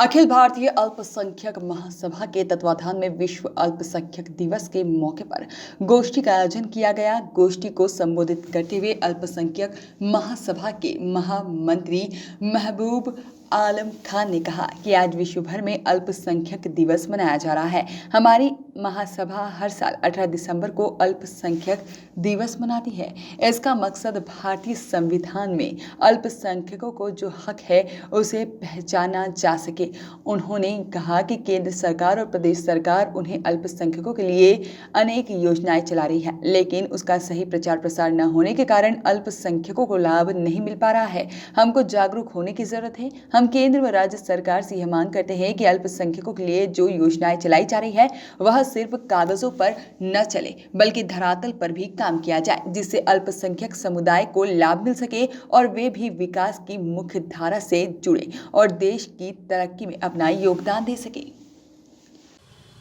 अखिल भारतीय अल्पसंख्यक महासभा के तत्वाधान में विश्व अल्पसंख्यक दिवस के मौके पर गोष्ठी का आयोजन किया गया। गोष्ठी को संबोधित करते हुए अल्पसंख्यक महासभा के महामंत्री महबूब आलम खान ने कहा कि आज विश्व भर में अल्पसंख्यक दिवस मनाया जा रहा है। हमारी महासभा हर साल 18 दिसंबर को अल्पसंख्यक दिवस मनाती है। इसका मकसद भारतीय संविधान में अल्पसंख्यकों को जो हक है उसे पहचाना जा सके। उन्होंने कहा कि केंद्र सरकार और प्रदेश सरकार उन्हें अल्पसंख्यकों के लिए अनेक योजनाएं चला रही है, लेकिन उसका सही प्रचार प्रसार न होने के कारण अल्पसंख्यकों को लाभ नहीं मिल पा रहा है। हमको जागरूक होने की जरूरत है। हम केंद्र व राज्य सरकार से यह मांग करते हैं कि अल्पसंख्यकों के लिए जो योजनाएं चलाई जा रही है वह सिर्फ कागजों पर न चले बल्कि धरातल पर भी काम किया जाए, जिससे अल्पसंख्यक समुदाय को लाभ मिल सके और वे भी विकास की मुख्य धारा से जुड़े और देश की तरक्की में अपना योगदान दे सके।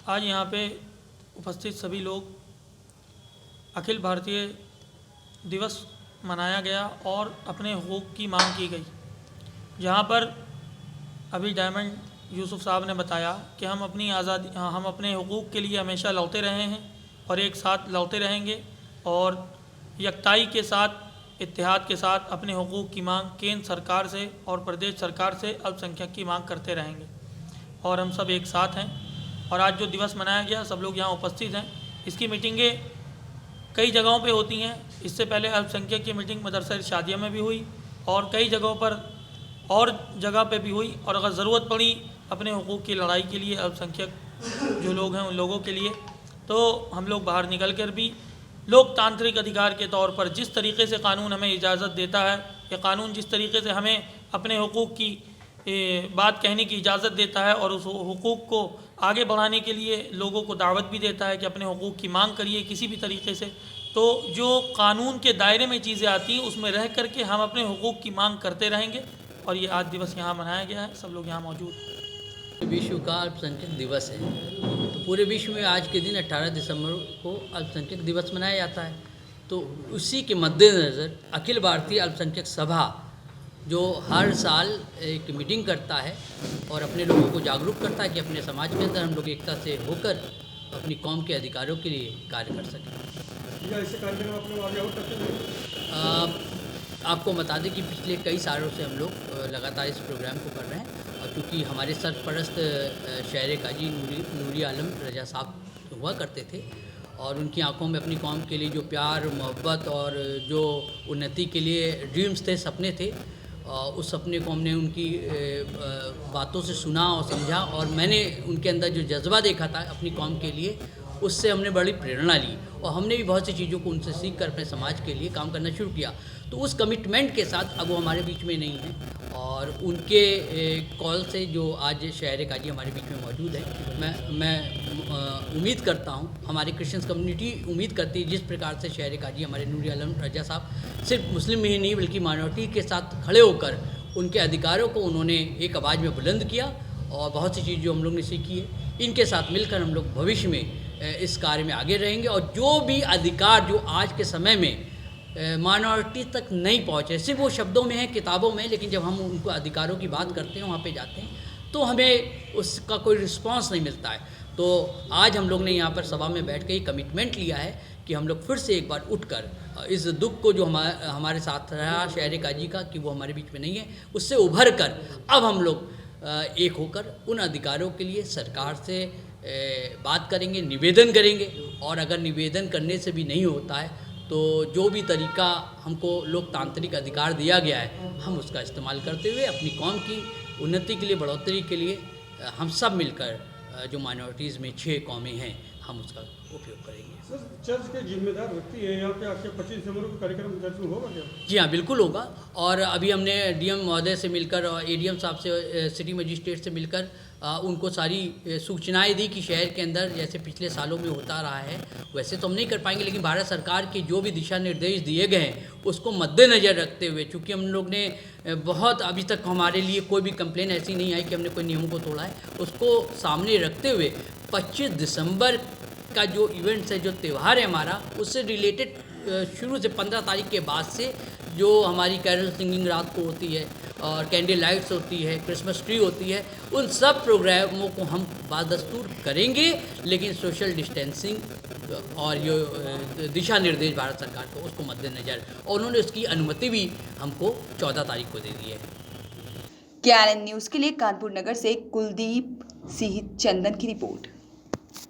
आज यहाँ पे उपस्थित सभी लोग अखिल भारतीय दिवस मनाया गया और अपने हुकूक की मांग की गई। जहाँ पर अभी डायमंड यूसुफ साहब ने बताया कि हम अपनी आज़ादी हम अपने हुकूक के लिए हमेशा लड़ते रहे हैं और एक साथ लड़ते रहेंगे और यकताई के साथ इत्तेहाद के साथ अपने हुकूक की मांग केंद्र सरकार से और प्रदेश सरकार से अल्पसंख्यक की मांग करते रहेंगे और हम सब एक साथ हैं। और आज जो दिवस मनाया गया सब लोग यहाँ उपस्थित हैं। इसकी मीटिंगें कई जगहों पे होती हैं। इससे पहले अल्पसंख्यक की मीटिंग मदरसा इरशादिया में भी हुई और कई जगहों पर और जगह पे भी हुई। और अगर ज़रूरत पड़ी अपने हुकूक की लड़ाई के लिए अल्पसंख्यक जो लोग हैं उन लोगों के लिए, तो हम लोग बाहर निकल कर भी लोकतांत्रिक अधिकार के तौर पर जिस तरीके से कानून हमें इजाज़त देता है या कानून जिस तरीके से हमें अपने हुकूक की बात कहने की इजाज़त देता है और उस हुकूक को आगे बढ़ाने के लिए लोगों को दावत भी देता है कि अपने हुकूक की मांग करिए किसी भी तरीके से, तो जो कानून के दायरे में चीज़ें आती हैं उसमें रह कर के हम अपने हुकूक की मांग करते रहेंगे। और ये आज दिवस यहाँ मनाया गया है, सब लोग यहाँ मौजूद। विश्व का अल्पसंख्यक दिवस है, तो पूरे विश्व में आज के दिन 18 दिसंबर को अल्पसंख्यक दिवस मनाया जाता है। तो उसी के मद्देनज़र अखिल भारतीय अल्पसंख्यक सभा जो हर साल एक मीटिंग करता है और अपने लोगों को जागरूक करता है कि अपने समाज के अंदर हम लोग एकता से होकर अपनी कौम के अधिकारों के लिए कार्य कर सकें। ऐसे कार्यक्रम अपने आगे और करते हैं। आपको बता दें कि पिछले कई सालों से हम लोग लगातार इस प्रोग्राम को कर रहे हैं और क्योंकि हमारे सरपरस्त शहर काजी नूरी आलम रजा साहब हुआ करते थे और उनकी आंखों में अपनी कौम के लिए जो प्यार मोहब्बत और जो उन्नति के लिए ड्रीम्स थे, सपने थे, उस सपने को हमने उनकी बातों से सुना और समझा और मैंने उनके अंदर जो जज्बा देखा था अपनी कौम के लिए, उससे हमने बड़ी प्रेरणा ली और हमने भी बहुत सी चीज़ों को उनसे सीख कर अपने समाज के लिए काम करना शुरू किया। तो उस कमिटमेंट के साथ अब वो हमारे बीच में नहीं हैं और उनके कॉल से जो आज शहर काजी हमारे बीच में मौजूद है, मैं उम्मीद करता हूँ, हमारी क्रिश्चियंस कम्युनिटी उम्मीद करती है जिस प्रकार से शहर काजी हमारे नूरी आलम रजा साहब सिर्फ मुस्लिम ही नहीं बल्कि माइनॉरिटी के साथ खड़े होकर उनके अधिकारों को उन्होंने एक आवाज़ में बुलंद किया और बहुत सी चीज़ जो हम लोग ने सीखी है, इनके साथ मिलकर हम लोग भविष्य में इस कार्य में आगे रहेंगे और जो भी अधिकार जो आज के समय में माइनॉरिटी तक नहीं पहुँचे, सिर्फ वो शब्दों में है, किताबों में, लेकिन जब हम उनको अधिकारों की बात करते हैं, वहाँ पे जाते हैं तो हमें उसका कोई रिस्पांस नहीं मिलता है। तो आज हम लोग ने यहाँ पर सभा में बैठ के ये कमिटमेंट लिया है कि हम लोग फिर से एक बार उठकर इस दुख को जो हमारे साथ रहा शहर काजी का कि वो हमारे बीच में नहीं है, उससे उभर कर अब हम लोग एक होकर उन अधिकारों के लिए सरकार से बात करेंगे, निवेदन करेंगे और अगर निवेदन करने से भी नहीं होता है तो जो भी तरीका हमको लोकतांत्रिक अधिकार दिया गया है हम उसका इस्तेमाल करते हुए अपनी कौम की उन्नति के लिए, बढ़ोतरी के लिए हम सब मिलकर जो माइनॉरिटीज़ में 6 कौमें हैं हम उसका उपयोग करेंगे। सर, चर्च के जिम्मेदार व्यक्ति हैं यहाँ पे आके 25 दिसंबर को कार्यक्रम चर्च में होगा क्या? जी हाँ, बिल्कुल होगा। और अभी हमने डीएम महोदय से मिलकर और एडीएम साहब से, सिटी मजिस्ट्रेट से मिलकर उनको सारी सूचनाएं दी कि शहर के अंदर जैसे पिछले सालों में होता रहा है वैसे तो हम नहीं कर पाएंगे, लेकिन भारत सरकार के जो भी दिशा निर्देश दिए गए हैं उसको मद्देनज़र रखते हुए, चूँकि हम लोग ने बहुत अभी तक हमारे लिए कोई भी कंप्लेन ऐसी नहीं आई कि हमने कोई नियम को तोड़ा है, उसको सामने रखते हुए 25 दिसंबर का जो इवेंट्स है, जो त्यौहार है हमारा, उससे रिलेटेड शुरू से 15 तारीख के बाद से जो हमारी कैरल सिंगिंग रात को होती है और कैंडल लाइट्स होती है, क्रिसमस ट्री होती है, उन सब प्रोग्रामों को हम बादस्तूर करेंगे, लेकिन सोशल डिस्टेंसिंग और जो दिशा निर्देश भारत सरकार को उसको मद्देनज़र, और उन्होंने उसकी अनुमति भी हमको 14 तारीख को दे दी है। KNN न्यूज़ के लिए कानपुर नगर से कुलदीप सिंह चंदन की रिपोर्ट।